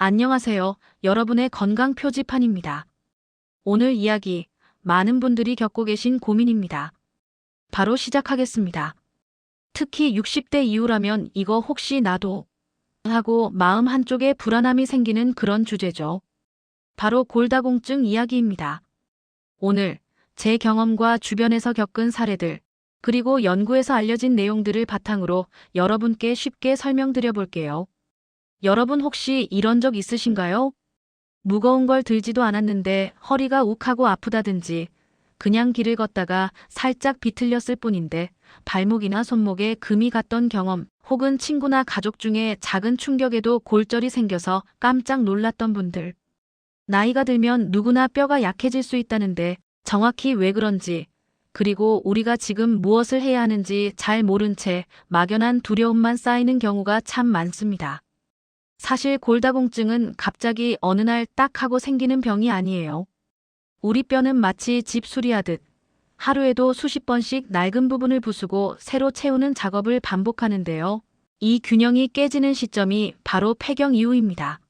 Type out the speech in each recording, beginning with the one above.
안녕하세요. 여러분의 건강 표지판입니다. 오늘 이야기, 많은 분들이 겪고 계신 고민입니다. 바로 시작하겠습니다. 특히 60대 이후라면 이거 혹시 나도 하고 마음 한쪽에 불안함이 생기는 그런 주제죠. 바로 골다공증 이야기입니다. 오늘 제 경험과 주변에서 겪은 사례들, 그리고 연구에서 알려진 내용들을 바탕으로 여러분께 쉽게 설명드려 볼게요. 여러분 혹시 이런 적 있으신가요? 무거운 걸 들지도 않았는데 허리가 욱하고 아프다든지 그냥 길을 걷다가 살짝 비틀렸을 뿐인데 발목이나 손목에 금이 갔던 경험, 혹은 친구나 가족 중에 작은 충격에도 골절이 생겨서 깜짝 놀랐던 분들. 나이가 들면 누구나 뼈가 약해질 수 있다는데 정확히 왜 그런지, 그리고 우리가 지금 무엇을 해야 하는지 잘 모른 채 막연한 두려움만 쌓이는 경우가 참 많습니다. 사실 골다공증은 갑자기 어느 날 딱 하고 생기는 병이 아니에요. 우리 뼈는 마치 집 수리하듯 하루에도 수십 번씩 낡은 부분을 부수고 새로 채우는 작업을 반복하는데요. 이 균형이 깨지는 시점이 바로 폐경 이후입니다.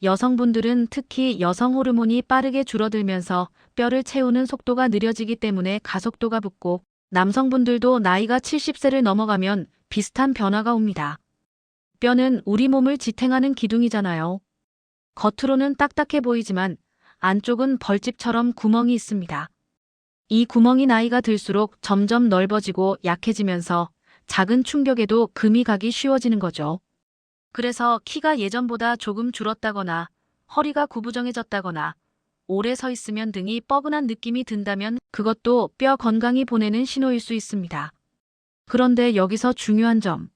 여성분들은 특히 여성 호르몬이 빠르게 줄어들면서 뼈를 채우는 속도가 느려지기 때문에 가속도가 붙고, 남성분들도 나이가 70세를 넘어가면 비슷한 변화가 옵니다. 뼈는 우리 몸을 지탱하는 기둥이잖아요. 겉으로는 딱딱해 보이지만 안쪽은 벌집처럼 구멍이 있습니다. 이 구멍이 나이가 들수록 점점 넓어지고 약해지면서 작은 충격에도 금이 가기 쉬워지는 거죠. 그래서 키가 예전보다 조금 줄었다거나 허리가 구부정해졌다거나 오래 서 있으면 등이 뻐근한 느낌이 든다면 그것도 뼈 건강이 보내는 신호일 수 있습니다. 그런데 여기서 중요한 점.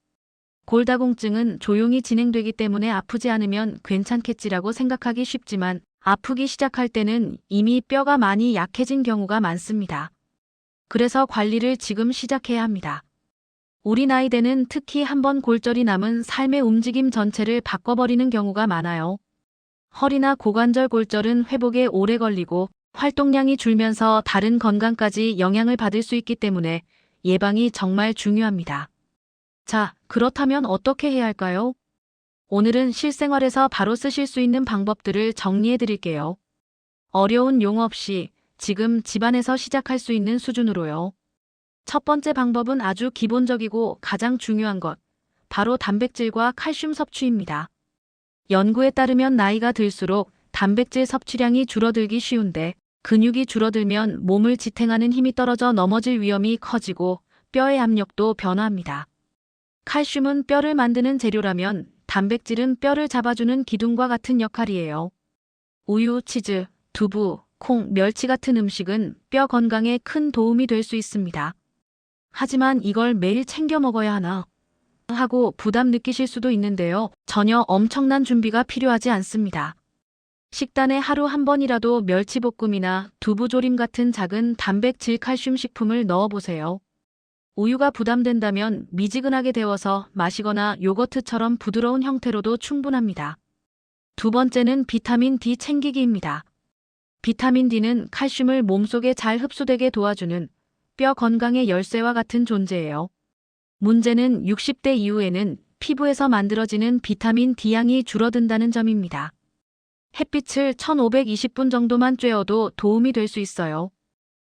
골다공증은 조용히 진행되기 때문에 아프지 않으면 괜찮겠지라고 생각하기 쉽지만, 아프기 시작할 때는 이미 뼈가 많이 약해진 경우가 많습니다. 그래서 관리를 지금 시작해야 합니다. 우리 나이대는 특히 한번 골절이 남은 삶의 움직임 전체를 바꿔버리는 경우가 많아요. 허리나 고관절 골절은 회복에 오래 걸리고 활동량이 줄면서 다른 건강까지 영향을 받을 수 있기 때문에 예방이 정말 중요합니다. 자, 그렇다면 어떻게 해야 할까요? 오늘은 실생활에서 바로 쓰실 수 있는 방법들을 정리해 드릴게요. 어려운 용어 없이 지금 집안에서 시작할 수 있는 수준으로요. 첫 번째 방법은 아주 기본적이고 가장 중요한 것, 바로 단백질과 칼슘 섭취입니다. 연구에 따르면 나이가 들수록 단백질 섭취량이 줄어들기 쉬운데, 근육이 줄어들면 몸을 지탱하는 힘이 떨어져 넘어질 위험이 커지고 뼈의 압력도 변화합니다. 칼슘은 뼈를 만드는 재료라면 단백질은 뼈를 잡아주는 기둥과 같은 역할이에요. 우유, 치즈, 두부, 콩, 멸치 같은 음식은 뼈 건강에 큰 도움이 될 수 있습니다. 하지만 이걸 매일 챙겨 먹어야 하나 하고 부담 느끼실 수도 있는데요. 전혀 엄청난 준비가 필요하지 않습니다. 식단에 하루 한 번이라도 멸치볶음이나 두부조림 같은 작은 단백질 칼슘 식품을 넣어보세요. 우유가 부담된다면 미지근하게 데워서 마시거나 요거트처럼 부드러운 형태로도 충분합니다. 두 번째는 비타민 D 챙기기입니다. 비타민 D는 칼슘을 몸속에 잘 흡수되게 도와주는 뼈 건강의 열쇠와 같은 존재예요. 문제는 60대 이후에는 피부에서 만들어지는 비타민 D양이 줄어든다는 점입니다. 햇빛을 1520분 정도만 쬐어도 도움이 될 수 있어요.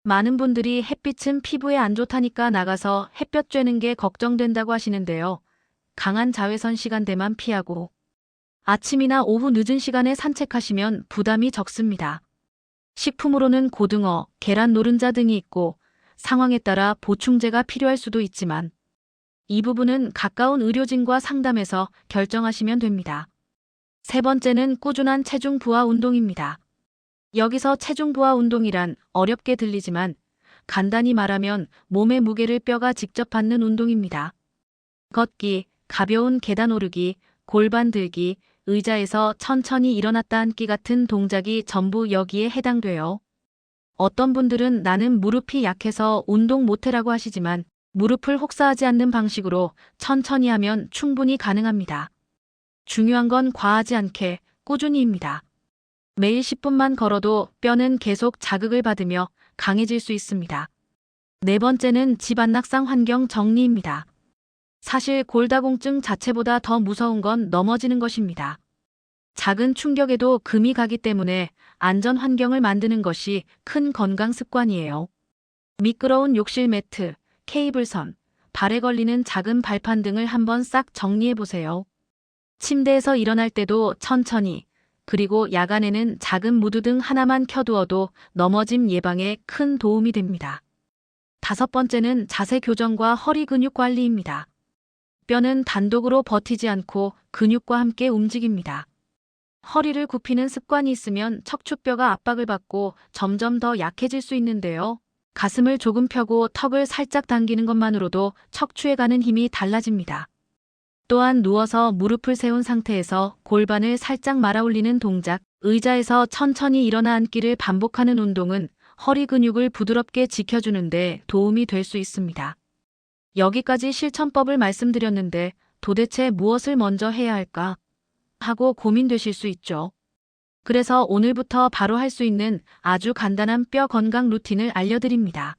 많은 분들이 햇빛은 피부에 안 좋다니까 나가서 햇볕 쬐는 게 걱정된다고 하시는데요. 강한 자외선 시간대만 피하고 아침이나 오후 늦은 시간에 산책하시면 부담이 적습니다. 식품으로는 고등어, 계란 노른자 등이 있고 상황에 따라 보충제가 필요할 수도 있지만 이 부분은 가까운 의료진과 상담해서 결정하시면 됩니다. 세 번째는 꾸준한 체중 부하 운동입니다. 여기서 체중 부하 운동이란 어렵게 들리지만 간단히 말하면 몸의 무게를 뼈가 직접 받는 운동입니다. 걷기, 가벼운 계단 오르기, 골반 들기, 의자에서 천천히 일어났다 앉기 같은 동작이 전부 여기에 해당돼요. 어떤 분들은 나는 무릎이 약해서 운동 못해라고 하시지만 무릎을 혹사하지 않는 방식으로 천천히 하면 충분히 가능합니다. 중요한 건 과하지 않게 꾸준히입니다. 매일 10분만 걸어도 뼈는 계속 자극을 받으며 강해질 수 있습니다. 네 번째는 집 안락상 환경 정리입니다. 사실 골다공증 자체보다 더 무서운 건 넘어지는 것입니다. 작은 충격에도 금이 가기 때문에 안전 환경을 만드는 것이 큰 건강 습관이에요. 미끄러운 욕실 매트, 케이블선, 발에 걸리는 작은 발판 등을 한번 싹 정리해 보세요. 침대에서 일어날 때도 천천히, 그리고 야간에는 작은 무드등 하나만 켜두어도 넘어짐 예방에 큰 도움이 됩니다. 5번째는 자세 교정과 허리 근육 관리입니다. 뼈는 단독으로 버티지 않고 근육과 함께 움직입니다. 허리를 굽히는 습관이 있으면 척추뼈가 압박을 받고 점점 더 약해질 수 있는데요. 가슴을 조금 펴고 턱을 살짝 당기는 것만으로도 척추에 가는 힘이 달라집니다. 또한 누워서 무릎을 세운 상태에서 골반을 살짝 말아 올리는 동작, 의자에서 천천히 일어나 앉기를 반복하는 운동은 허리 근육을 부드럽게 지켜주는데 도움이 될 수 있습니다. 여기까지 실천법을 말씀드렸는데 도대체 무엇을 먼저 해야 할까 하고 고민되실 수 있죠. 그래서 오늘부터 바로 할 수 있는 아주 간단한 뼈 건강 루틴을 알려드립니다.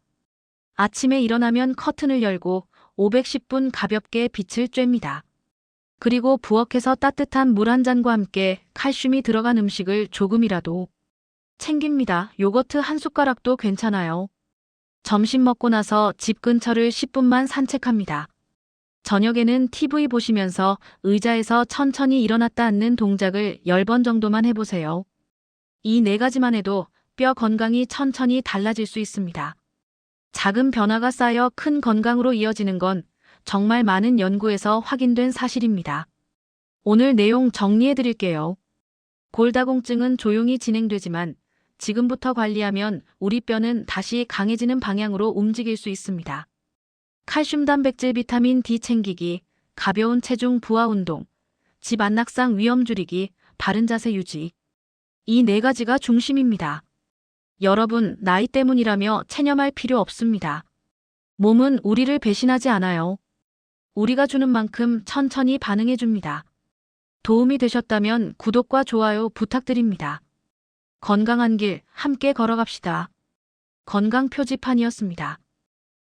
아침에 일어나면 커튼을 열고 510분 가볍게 빛을 쬐입니다. 그리고 부엌에서 따뜻한 물 한 잔과 함께 칼슘이 들어간 음식을 조금이라도 챙깁니다. 요거트 한 숟가락도 괜찮아요. 점심 먹고 나서 집 근처를 10분만 산책합니다. 저녁에는 TV 보시면서 의자에서 천천히 일어났다 앉는 동작을 10번 정도만 해보세요. 이 4가지만 해도 뼈 건강이 천천히 달라질 수 있습니다. 작은 변화가 쌓여 큰 건강으로 이어지는 건 정말 많은 연구에서 확인된 사실입니다. 오늘 내용 정리해 드릴게요. 골다공증은 조용히 진행되지만 지금부터 관리하면 우리 뼈는 다시 강해지는 방향으로 움직일 수 있습니다. 칼슘, 단백질, 비타민 D 챙기기, 가벼운 체중 부하 운동, 집 안락상 위험 줄이기, 바른 자세 유지. 이 4가지가 중심입니다. 여러분, 나이 때문이라며 체념할 필요 없습니다. 몸은 우리를 배신하지 않아요. 우리가 주는 만큼 천천히 반응해 줍니다. 도움이 되셨다면 구독과 좋아요 부탁드립니다. 건강한 길 함께 걸어갑시다. 건강 표지판이었습니다.